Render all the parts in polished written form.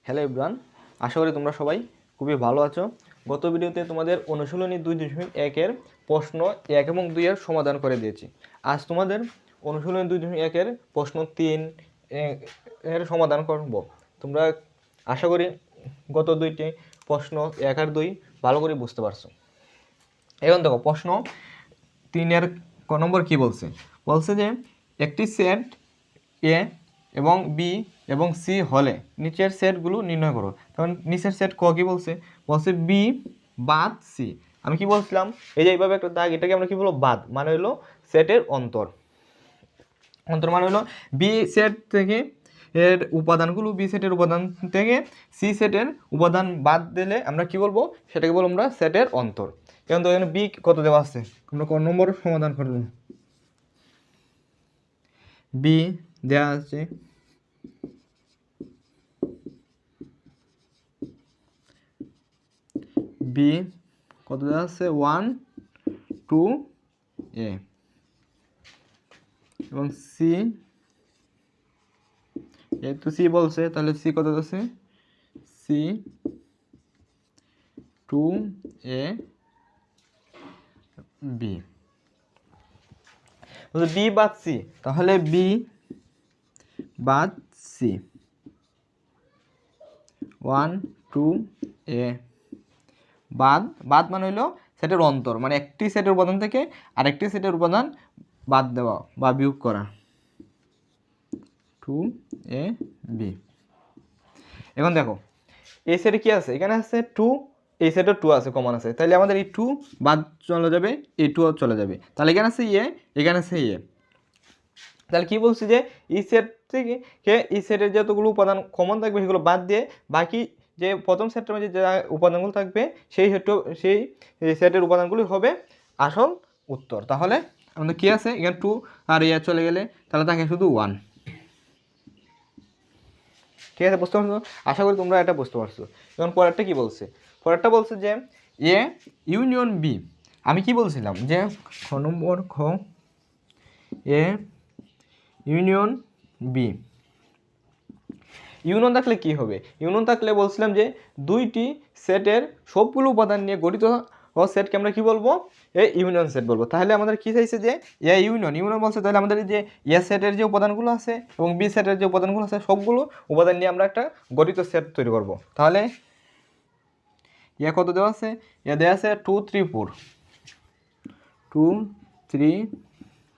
Hello everyone, আশা করি তোমরা সবাই খুবই ভালো আছো। গত ভিডিওতে তোমাদের অনুশীলনী 2.1-এর প্রশ্ন 1 এবং 2 এর সমাধান করে দিয়েছি। আজ তোমাদের অনুশীলনী 2.1-এর প্রশ্ন 3 এর সমাধান করব। তোমরা আশা করি গত দুইটি প্রশ্ন 1 আর 2 ভালো করে বুঝতে পারছো। এখন দেখো প্রশ্ন 3-এর ক নম্বর কী বলছে? বলছে যে একটি সেট এ এবং বি এবং সি হলে নিচের সেটগুলো নির্ণয় করো। তখন নিচের সেট কী বলছে? বলছে বি বাদ সি। আমি কি বলছিলাম, এই যে এইভাবে একটা দাগ, এটাকে আমরা কি বলবো? বাদ মানে হলো সেটের অন্তর। অন্তর মানে হলো বি সেট থেকে এর উপাদানগুলো, বি সেটের উপাদান থেকে সি সেটের উপাদান বাদ দিলে আমরা কি বলবো? সেটাকে বলবো আমরা সেটের অন্তর। এখন তো এখানে বি কত দেওয়া আছে, আমরা ক নম্বর সমাধান করব। বি দেওয়া আছে বি কত দেওয়া আছে? 1 2 এ এবং সি, যেহেতু সি বলছে তাহলে সি কত আছে? C 2 A B. বি বাদ সি, তাহলে বি বাদ সি 1 2 এ বাদ মানে হলো সেটের অন্তর, মানে একটি সেটের উপাদান থেকে আরেকটি সেটের উপাদান বাদ দেওয়া বা বিয়োগ করা। 2 এ বি। এখন দেখো এই সেটে কি আছে? এখানে আছে 2, এই সেটে 2 আছে, কমন আছে, তাহলে আমাদের এই 2 বাদ চলে যাবে, এই 2 চলে যাবে। তাহলে এখানে আছে এ, এখানে আছে এ। তাহলে কি বলছি যে এই সেট থেকে এই সেটের যতগুলো উপাদান কমন থাকবে সেগুলো বাদ দিয়ে বাকি যে প্রথম সেটের মধ্যে যে উপাদানগুলো থাকবে সেই সেটের উপাদানগুলি হবে আসল উত্তর। তাহলে আমাদের কি আছে? এখানে 2 আর এ চলে গেলে তাহলে থাকে শুধু 1। ঠিক আছে, বুঝতে পারছো? আশা করি তোমরা এটা বুঝতে পারছো। এখন পরেরটা কি বলছে? পরেরটা বলছে যে এ ইউনিয়ন বি। আমি কি বলছিলাম যে খ নম্বর খ, এ ইউনিয়ন বি। ইউনিয়ন থাকলে কি হবে? ইউনিয়ন থাকলে বলছিলাম যে দুইটি সেটের সবগুলো উপাদান নিয়ে গঠিত সেটকে আমরা কি বলবো? এ ইউনিয়ন সেট বলবো। তাহলে আমাদের কি চাইছে যে এ ইউনিয়ন বলছে, তাহলে আমাদের যে এ সেটের যে উপাদানগুলো আছে এবং বি সেটের যে উপাদানগুলো আছে সবগুলো উপাদান নিয়ে আমরা একটা গঠিত সেট তৈরি করব। তাহলে এ কত দেওয়া আছে? এ দেওয়া আছে 2 3 4 2 3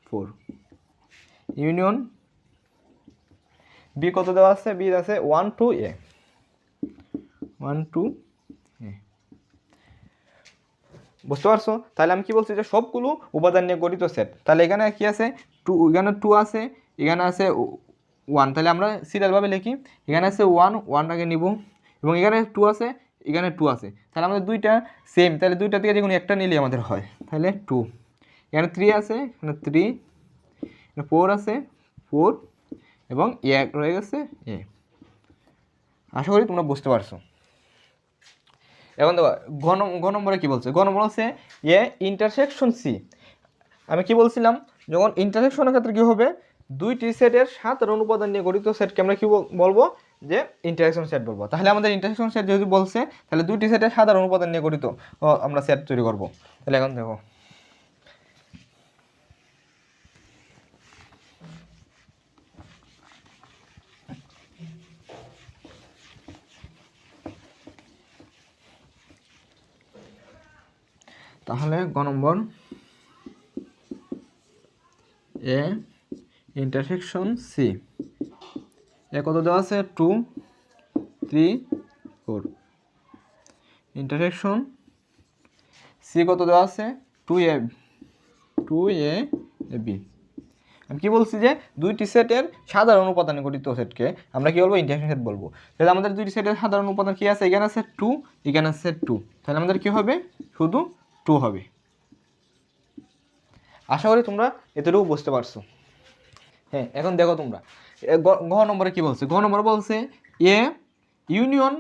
4 ইউনিয়ন বি কত দেওয়া আছে? বি আছে 1 2 এ 1 2 এ। বুঝতে পারছো? তাহলে আমি কি বলছি যে সবগুলো উপাদান নিয়ে গঠিত সেট। তাহলে এখানে কি আছে? 2, এখানে 2 আছে, এখানে আছে 1। তাহলে আমরা সিরিয়ালভাবে লিখি। এখানে আছে 1, 1 আগে নিব, এবং এখানে 2 আছে, এখানে 2 আছে। তাহলে আমাদের দুইটা সেম, তাহলে দুইটা থেকে যে কোনো একটা নিলেই আমাদের হয়। তাহলে 2, এখানে 3 আছে, এখানে 3, এখানে 4 আছে, 4 এবং এ রয়ে গেছে এ। আশা করি তোমরা বুঝতে পারছো। এখন দেখো ঘ নম্বরে কি বলছে? ঘ নম্বর হচ্ছে এ ইন্টারসেকশন সি। আমি কি বলছিলাম? যখন ইন্টারসেকশনের ক্ষেত্রে কি হবে? দুইটি সেটের সাধারণ উপাদান নিয়ে গঠিত সেটকে আমরা কি বলবো? যে ইন্টারসেকশন সেট বলবো। তাহলে আমাদের ইন্টারসেকশন সেট যেহেতু বলছে, তাহলে দুইটি সেটের সাধারণ উপাদান নিয়ে গঠিত আমরা সেট তৈরি করব। তাহলে এখন দেখো তাহলে গ নম্বর এ ইন্টারসেকশন সি। এ কত দেওয়া আছে? 2 3 4 ইন্টারসেকশন সি কত দেওয়া আছে? 2 এ বি। আমি কি বলছি যে দুইটি সেটের সাধারণ উপাদানে গঠিত সেটকে আমরা কি বলবো? ইন্টারসেকশন সেট বলবো। তাহলে আমাদের দুইটি সেটের সাধারণ উপাদান কি আছে? এখানে আছে 2, এখানে আছে 2। তাহলে আমাদের কি হবে? শুধু 2 হবে। আশা করি তোমরা এতটুকু বুঝতে পারছো। হ্যাঁ, এখন দেখো তোমরা ঘ নম্বরে কি বলছে? ঘ নম্বরে বলছে এ ইউনিয়ন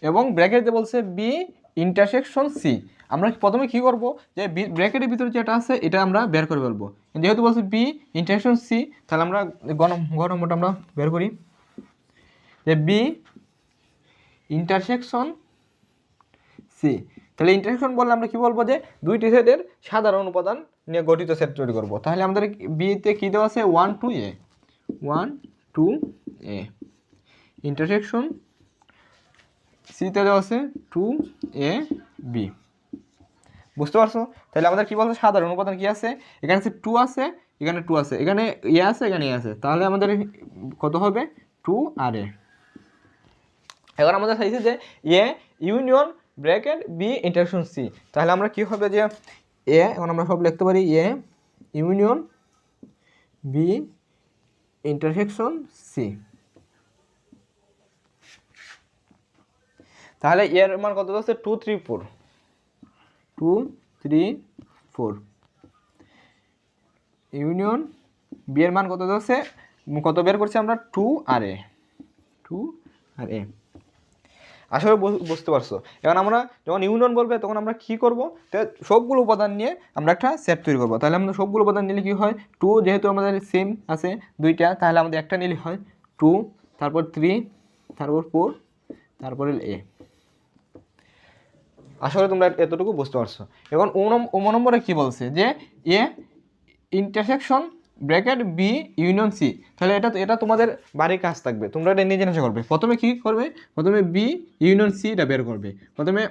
এবং ব্র্যাকেটে বলছে বি ইন্টারসেকশন সি। আমরা প্রথমে কি করব? যে ব্র্যাকেটের ভিতরে যেটা আছে এটা আমরা বের করে ফেলবো। যেহেতু বলছে বি ইন্টারসেকশন সি, তাহলে আমরা ঘ নম্বরটা আমরা বের করি যে বি ইন্টারসেকশন সি। তাহলে ইন্টারসেকশন বললে আমরা কি বলবো যে দুইটি সেটের সাধারণ উপাদান নিয়ে গঠিত সেট তৈরি করব। তাহলে আমাদের বিতে কি দেওয়া আছে 1 2 এ 1 2 এ, ইন্টারসেকশন সিতে দেওয়া আছে 2 এ বি। বুঝতে পারছো? তাহলে আমাদের কি বলছে সাধারণ উপাদান কি আছে, এখানে আছে 2 আছে, এখানে 2 আছে, এখানে এ আছে, এখানে এ আছে, তাহলে আমাদের কত হবে 2 আর এ। এখন আমাদের চাইছে যে A union bracket B intersection C. তাহলে আমরা কি হবে যে এ, এখন আমরা সব লিখতে পারি A union B intersection C. তাহলে এর মান কত হচ্ছে 2 3 4 2 3 4, ইউনিয়ন বি এর মান কত হচ্ছে, কত বের করছি আমরা 2 আর এ 2 আর এ। আশা করি বুঝতে পারছো। এখন আমরা যখন ইউনিয়ন বলবে তখন আমরা কি করব, সবগুলো উপাদান নিয়ে আমরা একটা সেট তৈরি করব। তাহলে আমরা সবগুলো উপাদান নিলে কি হয় 2, যেহেতু আমাদের সেম আছে দুইটা, তাহলে আমাদের একটা নিলে হয় 2, তারপর 3, তারপর 4, তারপরে এ। আশা করি তোমরা এতটুকু বুঝতে পারছো। এখন ও নম্বরে কি বলছে যে A intersection bracket B union C. তাহলে এটা তোমাদের বাড়ির কাজ থাকবে, তোমরা এটা নিজে নিজে করবে। প্রথমে কি করবে, প্রথমে বি ইউনিয়ন সি এটা বের করবে। প্রথমে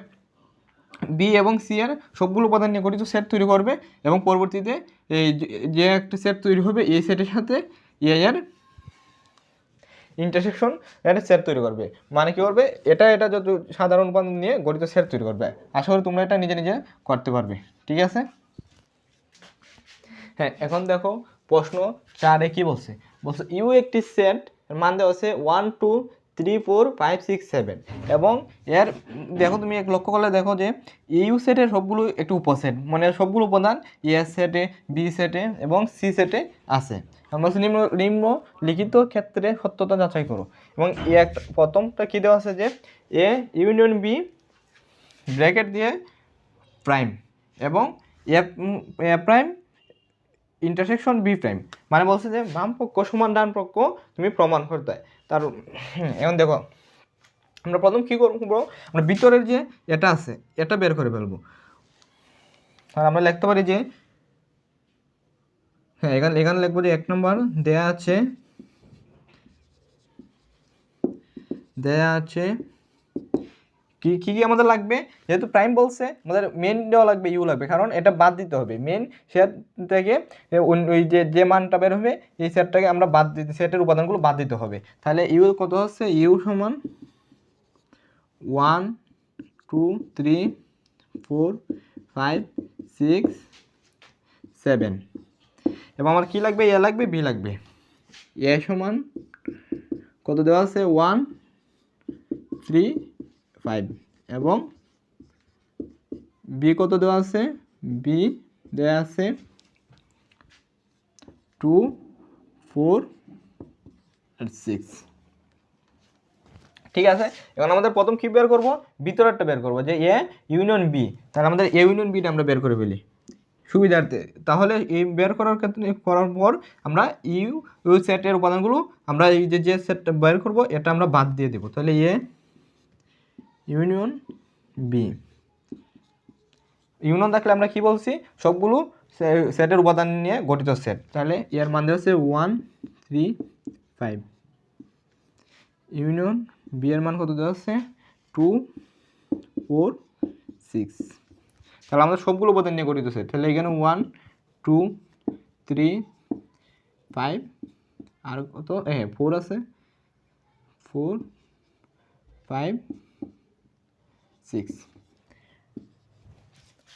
বি এবং সি এর সবগুলো উপাদান নিয়ে গঠিত সেট তৈরি করবে এবং পরবর্তীতে এই যে একটা সেট তৈরি হবে এই সেটের সাথে এ এর ইন্টারসেকশন একটা সেট তৈরি করবে। মানে কি করবে, এটা যত সাধারণ উপাদান নিয়ে গঠিত সেট তৈরি করবে। আশা করি তোমরা এটা নিজে নিজে করতে পারবে। ঠিক আছে? হ্যাঁ, এখন দেখো প্রশ্ন 4-এ কি বলছে, বলছে ইউ একটি সেট, মান দেওয়া আছে 1 2 3 4 5 6 7 এবং এর দেখো তুমি এক লক্ষ্য করলে দেখো যে ইউ সেটের সবগুলো একটু উপসেট, মানে সবগুলো উপাদান এ সেটে, বি সেটে এবং সি সেটে আছে। আমরা নিম্নলিখিত ক্ষেত্রে সত্যতা যাচাই করো। এবং প্রথমটা কি দেওয়া আছে যে এ ইউনিয়ন বি ব্র্যাকেট দিয়ে প্রাইম এবং এ প্রাইম ইন্টারসেকশন বি প্রাইম। মানে বলছে যে বাম পক্ষ সমান ডান পক্ষ তুমি প্রমাণ করতে হয়। তার এখন দেখো আমরা প্রথম কী করবো, আমরা ভিতরের যে এটা আছে এটা বের করে ফেলবো। আর আমরা লিখতে পারি যে হ্যাঁ, এখানে লিখবো যে 1 নম্বর দেয়া আছে কি কি আমাদের লাগবে, যেহেতু প্রাইম বলছে আমাদের মেন দেওয়া লাগবে, ইউ লাগবে, কারণ এটা বাদ দিতে হবে। মেন সেট থেকে ওই যে মানটা বের হবে এই সেটটাকে আমরা বাদ দিতে, সেটের উপাদানগুলো বাদ দিতে হবে। তাহলে ইউ কত হচ্ছে, ইউ সমান 1 2 3 4 5 6 7 এবং আমার কি লাগবে, এ লাগবে, বি লাগবে। এ সমান কত দেওয়া আছে 1 3 5 এবং বি কত দেওয়া আছে, বি দেওয়া আছে 2 4 আর 6। ঠিক আছে? এখন আমাদের প্রথম কি বের করব, ভিতরেরটা বের করব যে এ ইউনিয়ন বি। তাহলে আমাদের এ ইউনিয়ন বিটা আমরা বের করে ফেলি সুবিধার্থে। তাহলে এই বের করার ক্ষেত্রে করার পর আমরা ইউ সেটের উপাদানগুলো আমরা এই যে সেটটা বের করব এটা আমরা বাদ দিয়ে দেব। তাহলে এ ইউনিয়ন বি, ইউনিয়ন থাকলে আমরা কি বলছি, সবগুলো সেটের উপাদান নিয়ে গঠিত সেট। তাহলে এর মান দেওয়া হচ্ছে 1 3 5, ইউনিয়ন বি এর মান কত দেওয়া হচ্ছে 2 4 6। তাহলে আমাদের সবগুলো উপাদান নিয়ে গঠিত সেট। তাহলে এখানে 1 2 3 5 আর কত 4 আছে, 4 5 6।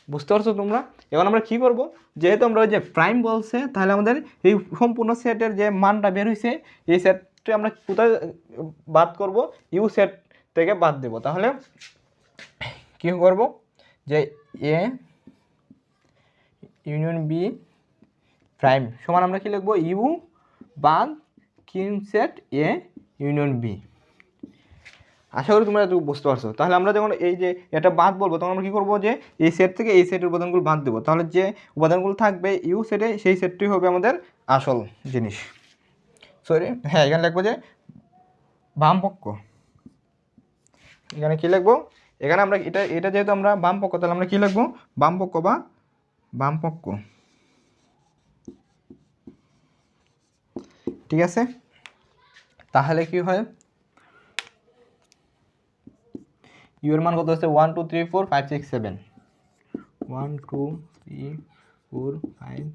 বুঝতে পারছো তোমরা? এখন আমরা কি করব, যেহেতু আমরা ওই যে প্রাইম বলছে তাহলে আমাদের এই সম্পূর্ণ সেটের যে মানটা বের হয়েছে এই সেটটা আমরা কোথায় বাদ করব, ইউ সেট থেকে বাদ দেব। তাহলে কি করব যে এ ইউনিয়ন বি প্রাইম সমান আমরা কি লিখবো, ইউ বাদ Q set A union B. আশা করি তোমরা একটু বুঝতে পারছো। তাহলে আমরা যখন এই যে এটা বাদ বলবো তখন আমরা কী করবো যে এই সেট থেকে এই সেটের উপাদানগুলো বাদ দেবো। তাহলে যে উপাদানগুলো থাকবে ইউ সেটে সেই সেটটি হবে আমাদের আসল জিনিস। সরি, হ্যাঁ, এখানে লিখবো যে বাম পক্ষ এখানে কী লিখবো, এখানে আমরা এটা যেহেতু আমরা বাম পক্ষ, তাহলে আমরা কী লিখবো, বাম পক্ষ বা বাম পক্ষ। ঠিক আছে, তাহলে কি হয়, ইউ এর মান কত হচ্ছে 1 2 3 4 5 6 7, 1 2 3 4 5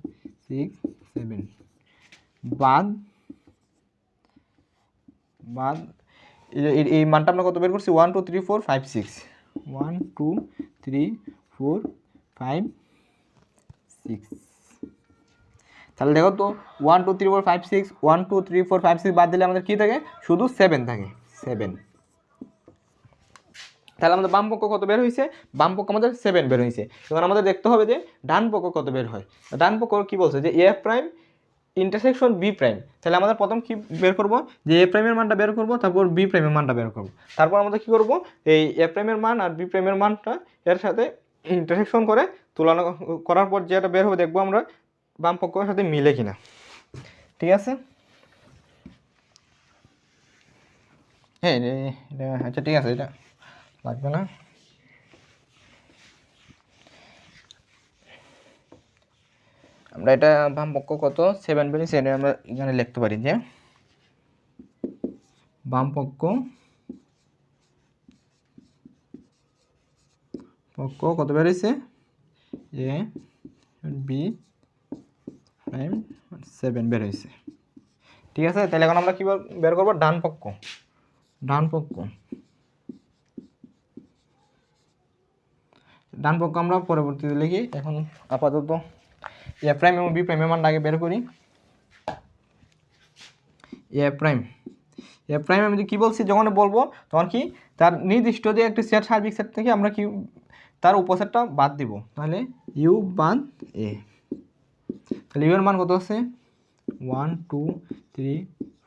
6 7 বাদ বাদ এই মানটা আমরা কত বের করছি, 1 2 3 4 5 6, 1 2 3 4 5 6। তাহলে দেখো তো 1 2 3 4 5 6, 1 2 3 4 5 6 বাদ দিলে আমাদের কী থাকে, শুধু 7 থাকে, 7। তাহলে আমাদের বাম পক্ষ কত বের হয়েছে, বাম পক্ষ আমাদের 7 বের হয়েছে। এবার আমাদের দেখতে হবে যে ডান পক্ষ কত বের হয়। ডান পক্ষ কি বলছে, যে এ প্রাইম ইন্টারসেকশন বি প্রাইম। তাহলে আমাদের প্রথম কি বের করব, যে এ প্রাইমের মানটা বের করব, তারপর বি প্রাইমের মানটা বের করব। তারপর আমাদের কি করব, এই এ প্রাইমের মান আর বি প্রাইমের মানটা এর সাথে ইন্টারসেকশন করে তুলনা করার পর যেটা বের হবে দেখবো আমরা বাম পক্ষের সাথে মিলে কিনা। ঠিক আছে, হ্যাঁ আচ্ছা ঠিক আছে, এটা লাগবে না। আমরা এটা বাম পক্ষ কত 7 পেয়েছি, এটা আমরা এখানে লিখতে পারি যে বাম পক্ষ কত বেরিয়েছে, এ বি প্রাইম 7 বের হয়েছে। ঠিক আছে, তাহলে এখন আমরা কী বের করবো, ডান পক্ষ। ডান পক্ষ আমরা পরবর্তীতে লিখি, এখন আপাতত এ প্রাইম এবং বি প্রাইমের মানটা আগে বের করি। এ প্রাইম আমি কী বলছি, যখন বলবো তখন কি তার নির্দিষ্ট যে একটি সেট, সার্বিক সেট থেকে আমরা কি তার উপসেটটা বাদ দিব, তাহলে ইউ বাদ এ। তাহলে ইউ এর মান কত আছে 1 2 3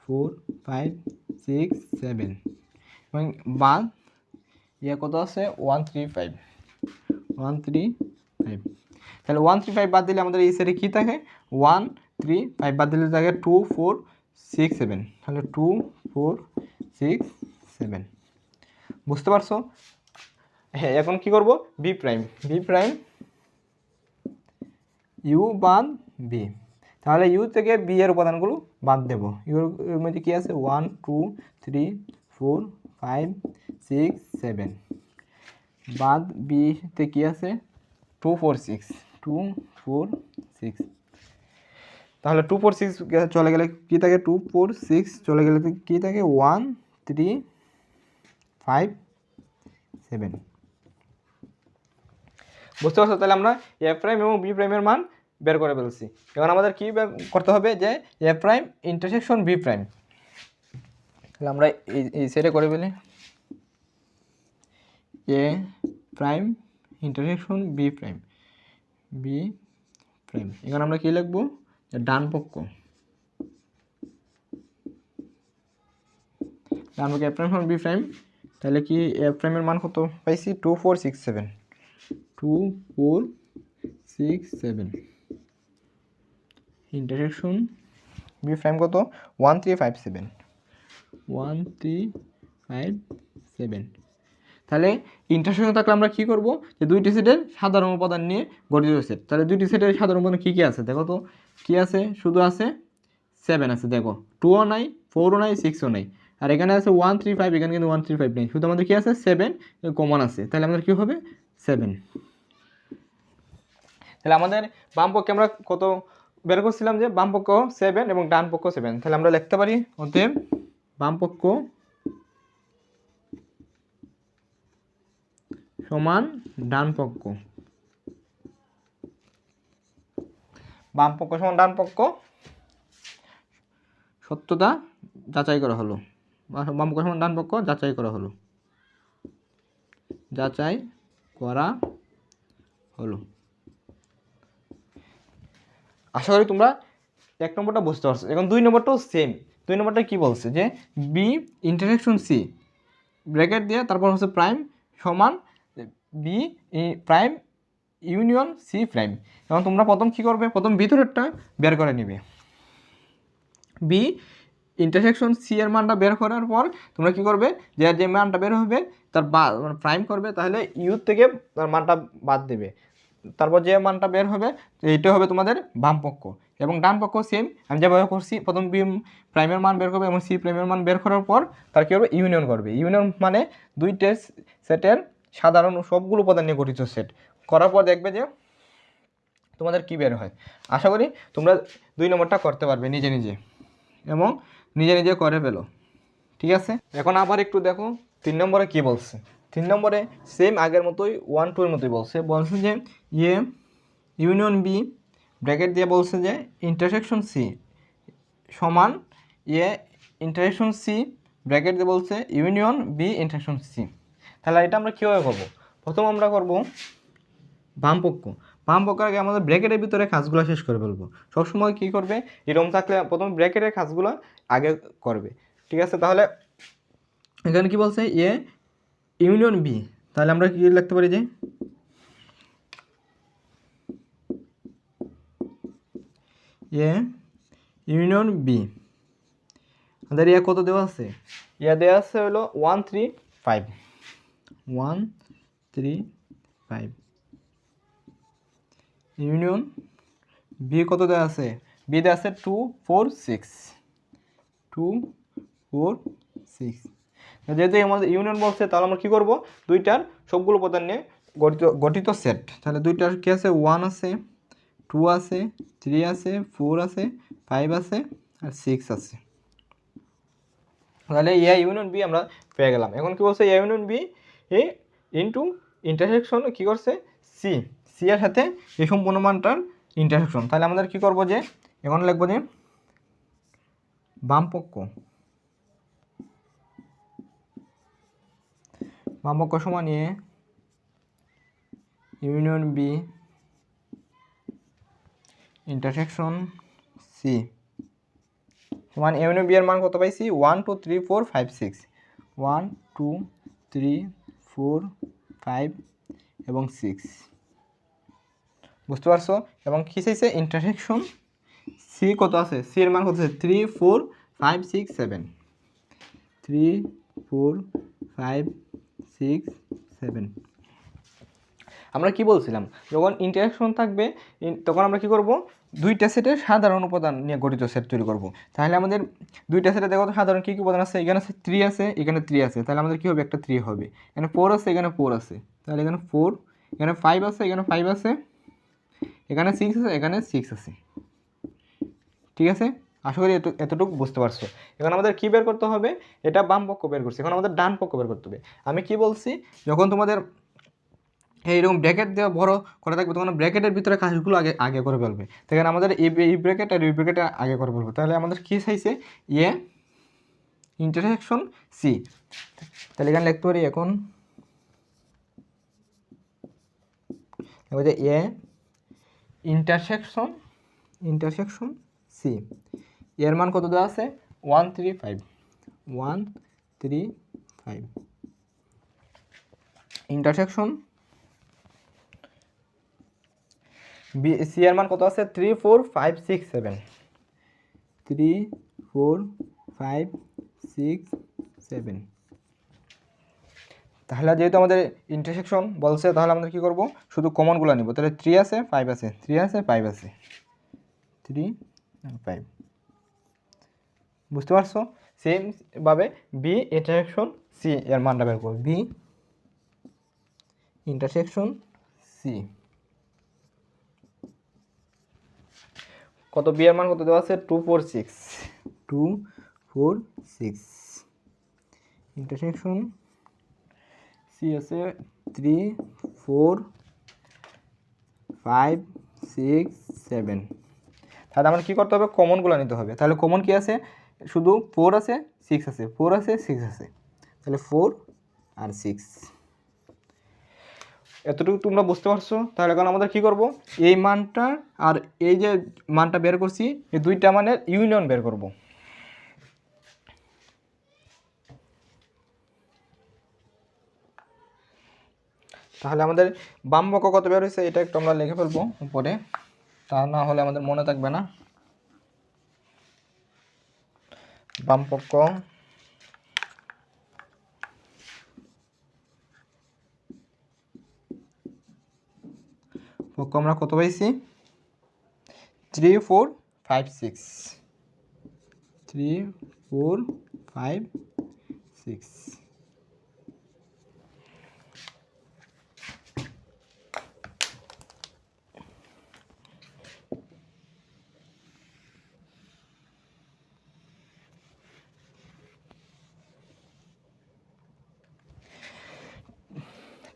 4 5 6 7 এবং বাদ ইয়ে কত আছে 1 3 5 1 3 5। তাহলে 1 3 5 বাদ দিলে আমাদের এই সেটে কী থাকে, 1 3 5 বাদ দিলে থাকে 2 4 6 7, তাহলে 2 4 6 7। বুঝতে পারছো? হ্যাঁ, এখন কি করব, বি প্রাইম ইউ বাদ বি। তাহলে ইউ থেকে বি এর উপাদানগুলো বাদ দেব। ইউর মধ্যে কী আছে 1 2 3 4 5 6 7 বাদ বিতে কী আছে 2 4 6 2 4 6। তাহলে 2 4 6 চলে গেলে কী থাকে 2 4 6 চলে গেলে কী থাকে 1 3 5 7। বুঝতে পারছো? তাহলে আমরা এ প্রাইম এবং বি প্রাইমের মান বের করে ফেলছি। এখন আমাদের কী করতে হবে, যে এ প্রাইম ইন্টারসেকশন বি প্রাইম। তাহলে আমরা এই সেটে করে ফেলি, এ প্রাইম ইন্টারসেকশন বি প্রাইম এখানে আমরা কী লিখবো, ডান পক্ষ এ প্রাইম বি প্রাইম। তাহলে কি এ প্রাইমের মান কত পাইছি 2 4 6 7 2 4 6 7 ইন্টারসেকশন বি প্রাইম কত 1 3 5 7 1 3 5 7। তাহলে ইন্টারসেকশন থাকলে আমরা কী করবো, যে দুইটি সেটের সাধারণ উপাদান নিয়ে গঠিত সেট। তাহলে দুইটি সেটের সাধারণ উপাদান কী কী আছে দেখো তো, কী আছে, শুধু আছে 7 আছে, দেখো 2ও নাই 4ও নাই 6ও নাই, আর এখানে আছে 1 3 5, এখানে কিন্তু 1 3 5 নেই, শুধু আমাদের কী আছে 7 কমন আছে। তাহলে আমাদের কী হবে 7। তাহলে আমাদের বাম পক্ষে আমরা কত বের করছিলাম, যে বাম পক্ষ 7 এবং ডান পক্ষ 7। তাহলে আমরা লিখতে পারি অতএব বাম পক্ষ সমান ডান পক্ষ। বাম পক্ষ সমান ডান পক্ষ সত্যতা যাচাই করা হলো, বাম পক্ষ সমান ডান পক্ষ যাচাই করা হলো। আশা করি তোমরা 1 নম্বরটা বুঝতে পারছো। এখন 2 নম্বরটাও সেম। 2 নম্বরটা কী বলছে, যে বি ইন্টারসেকশন সি ব্র্যাকেট দিয়ে তারপর হচ্ছে প্রাইম সমান B prime union C prime. এবং তোমরা প্রথম কী করবে, প্রথম ভিতরেরটা বের করে নিবে। বি ইন্টারসেকশন সি এর মানটা বের করার পর তোমরা কি করবে, যে মানটা বের হবে তার প্রাইম করবে, তাহলে ইউ থেকে তার মানটা বাদ দেবে, তারপর যে মানটা বের হবে এইটা হবে তোমাদের বাম পক্ষ, এবং ডান পক্ষ সেম আমি যেভাবে করছি, প্রথম বি প্রাইমের মান বের করবে এবং সি প্রাইমের মান বের করার পর তার কী করবে, ইউনিয়ন করবে। ইউনিয়ন মানে দুই টেস্ট সেটের সাধারণ সবগুলো উপাদান নিয়ে গঠিত সেট করার পর দেখবে যে তোমাদের কী বের হয়। আশা করি তোমরা 2 নম্বরটা করতে পারবে নিজে নিজে এবং নিজে নিজে করে ফেলো, ঠিক আছে। এখন আবার একটু দেখো 3 নম্বরে কী বলছে। 3 নম্বরে সেম আগের মতোই 1 2 এর মতোই বলছে যে এ ইউনিয়ন বি ব্র্যাকেট দিয়ে বলছে যে ইন্টারসেকশন সি সমান এ ইন্টারসেকশন সি ব্র্যাকেট দিয়ে বলছে ইউনিয়ন বি ইন্টারসেকশন সি। তাহলে এটা আমরা কীভাবে করবো, প্রথম আমরা করব বাম পক্ষ আগে আমাদের ব্র্যাকেটের ভিতরে কাজগুলো শেষ করে ফেলবো। সবসময় কী করবে, এরকম থাকলে প্রথম ব্র্যাকেটের কাজগুলো আগে করবে, ঠিক আছে। তাহলে এখানে কি বলছে এ ইউনিয়ন বি, তাহলে আমরা কি লিখতে পারি যে এ ইউনিয়ন বি, আমাদের এ কত দেওয়া আছে, এ দেওয়া আছে হলো 1 3 5 1 3 5 ইউনিয়ন বি কত দেওয়া আছে, বি দেওয়া আছে 2 4 6 2 4 6। যেহেতু আমাদের ইউনিয়ন বলছে তাহলে আমরা কী করবো, দুইটার সবগুলো উপাদান নিয়ে গঠিত সেট। তাহলে দুইটার কী আছে, 1 আছে 2 আছে 3 আছে 4 আছে 5 আছে আর 6 আছে। তাহলে এ ইউনিয়ন বি আমরা পেয়ে গেলাম। এখন কি বলছে, A union B A into intersection কী করছে সি, সি এর সাথে এই সম্পূর্ণ মানটার ইন্টারসেকশন। তাহলে আমাদের কী করবো যে এখন লিখবো যে বাম পক্ষ সমান A union B intersection C সমান ইউনিয়ন বি এর মান কত পাইছি, 1 2 3 4 5 6 1 2 3 4 5 এবং 6, বুঝতে পারছো। এবং কী চাইছে, ইন্টারসেকশন সি কত আছে, সি এর মান কত আছে 3 4 5 6 7 3 4 5 6 7। আমরা কি বলছিলাম, যখন ইন্টারসেকশন থাকবে তখন আমরা কি করব, দুইটা সেটের সাধারণ উপাদান নিয়ে গঠিত সেট তৈরি করব। তাহলে আমাদের দুইটা সেটে দেখো সাধারণ কী কী উপাদান আছে, এখানে আছে 3 আছে এখানে 3 আছে, তাহলে আমাদের কী হবে, একটা 3 হবে। এখানে 4 আছে এখানে 4 আছে, তাহলে এখানে 4, এখানে 5 আছে এখানে 5 আছে, এখানে 6 আছে এখানে 6 আছে, ঠিক আছে। আশা করি এতটুকু বুঝতে পারছো। এখন আমাদের কী বের করতে হবে, এটা বাম পক্ষ বের করছি, এখন আমাদের ডান পক্ষ বের করতে হবে। আমি কি বলছি, যখন তোমাদের এইরকম ব্র্যাকেট দেওয়া বড় করে থাকবে তখন ব্র্যাকেটের ভিতরে কাজগুলো আগে করে ফেলবে। সেখানে আমাদের এই ব্র্যাকেট আর এই ব্র্যাকেট আগে করে ফেলবে। তাহলে আমাদের কী চাইছে, এ ইন্টারসেকশন সি, তাহলে এখানে লিখতে পারি এখন এ ইন্টারসেকশন সি, এর মান কত দেওয়া আছে 1 3 5 1 3 5 ইন্টারসেকশন বি, সি এর মান কত আছে 3 4 5 6 7 3 4 5 6 7। তাহলে যেহেতু আমাদের ইন্টারসেকশন বলছে তাহলে আমাদের কী করবো, শুধু কমনগুলো নিব। তাহলে 3 আছে 5 আছে 3 আছে 5 আছে 3 আর 5, বুঝতে পারছো। সেমভাবে বি ইন্টারসেকশন সি এর মানটা বের করবো, বি ইন্টারসেকশন সি কত, বি এর মান কত দেওয়া আছে 2 4 6 2 4 6 ইন্টারসেকশন সি আছে 3 4 5 6 7। তাহলে আমার কী করতে হবে, কমনগুলো নিতে হবে। তাহলে কমন কি আছে, শুধু 4 আছে 6 আছে 4 আছে 6 আছে, তাহলে 4 আর 6, এতটুকু তোমরা বুঝতে পারছো। তাহলে এখন আমাদের কী করব, এই মানটা আর এই যে মানটা বের করছি এই দুইটা মানের ইউনিয়ন বের করব। তাহলে আমাদের বাম পক্ষ কত বের হয়েছে এটা একটু আমরা লিখে ফেলবো উপরে, তা না হলে আমাদের মনে থাকবে না। বাম পক্ষ আমরা কত পাইছি 3 4 5 6 3 4 5 6।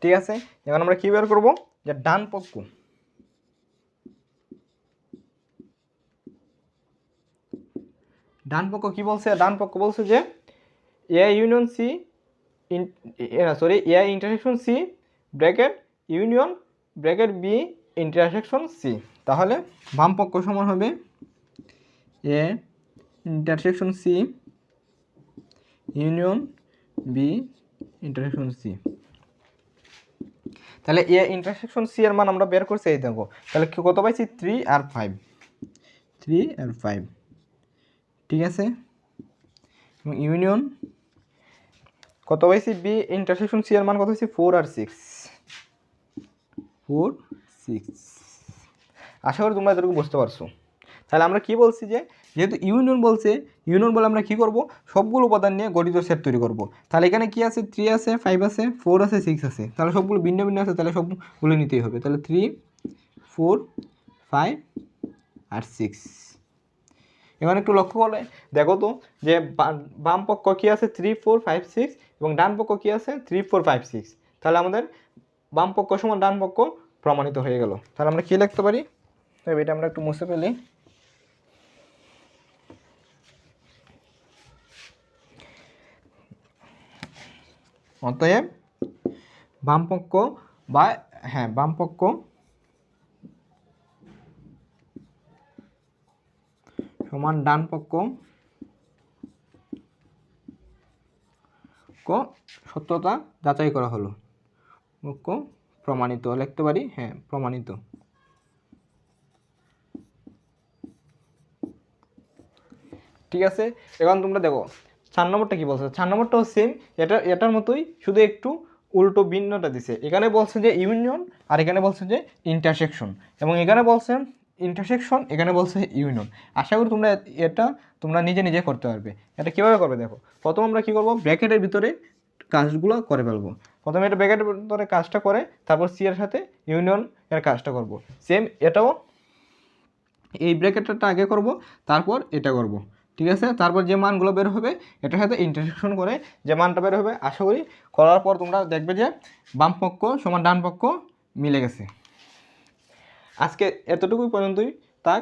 ঠিক আছে, এখন আমরা কি বের করব যে ডান পক্ষ কি বলছে, ডান পক্ষ বলছে যে A union C A intersection C bracket union bracket B intersection C. তাহলে বাম পক্ষ সমান হবে A intersection C union B intersection C. তাহলে এ ইন্টারসেকশন সি এর মান আমরা বের করছি, এই দেখো তাহলে কত পাইছি 3 আর 5 3 আর 5। ঠিক আছে, ইউনিয়ন কত পাইছি বি ইন্টারসেকশন সি এর মান কত হয়েছে 4 আর 6 4 6। আশা করি তোমরা এতটুকু বুঝতে পারছো। তাহলে আমরা কি বলছি যে যেহেতু ইউনিয়ন বলছে, ইউনিয়ন বলে আমরা কি করব সবগুলো উপাদান নিয়ে গঠিত সেট তৈরি করব। তাহলে এখানে কি আছে 3 আছে 5 আছে 4 আছে 6 আছে, তাহলে সবগুলো ভিন্ন ভিন্ন আছে, তাহলে সবগুলো নিতেই হবে। তাহলে 3 4 5 আর 6। এখানে একটু লক্ষ্য করলে দেখো তো যে বাম পক্ষ কি আছে 3 4 5 6 এবং ডান পক্ষ কি আছে 3 4 5 6। তাহলে আমাদের বাম পক্ষ সমান ডান পক্ষ প্রমাণিত হয়ে গেল। তাহলে আমরা কি লিখতে পারি, এটা আমরা একটু মুছে ফেলি। অতএব বাম পক্ষ বা বাম পক্ষ সমান ডান পক্ষ সত্যতা যাচাই করা হলো, পক্ষ প্রমাণিত লিখতে পারি, প্রমাণিত। ঠিক আছে, এখন তোমরা দেখো 4 নম্বরটা কি বলছে। 4 নম্বরটাও সেম, এটার মতোই, শুধু একটু উল্টো ভিন্নটা দিছে। এখানে বলছে যে ইউনিয়ন আর এখানে বলছে যে ইন্টারসেকশন, এবং এখানে বলছে ইন্টারসেকশন এখানে বলছে ইউনিয়ন। আশা করি তোমরা নিজে নিজে করতে পারবে। এটা কীভাবে করবে দেখো, প্রথম আমরা কী করবো ব্র্যাকেটের ভিতরে কাজগুলো করে ফেলবো। প্রথমে এটা ব্র্যাকেটের ভিতরে কাজটা করে তারপর সি এর সাথে ইউনিয়ন এর কাজটা করব। সেম এটাও এই ব্র্যাকেটটা আগে করব, তারপর এটা করব। ঠিক আছে, তারপর যে মানগুলো বের হবে এটার সাথে ইন্টারসেকশন করে যে মানটা বের হবে, আশা করি করার পর তোমরা দেখবে যে বাম পক্ষ সমান ডান পক্ষ মিলে গেছে। আজকে এতটুকুই পর্যন্তই থাক।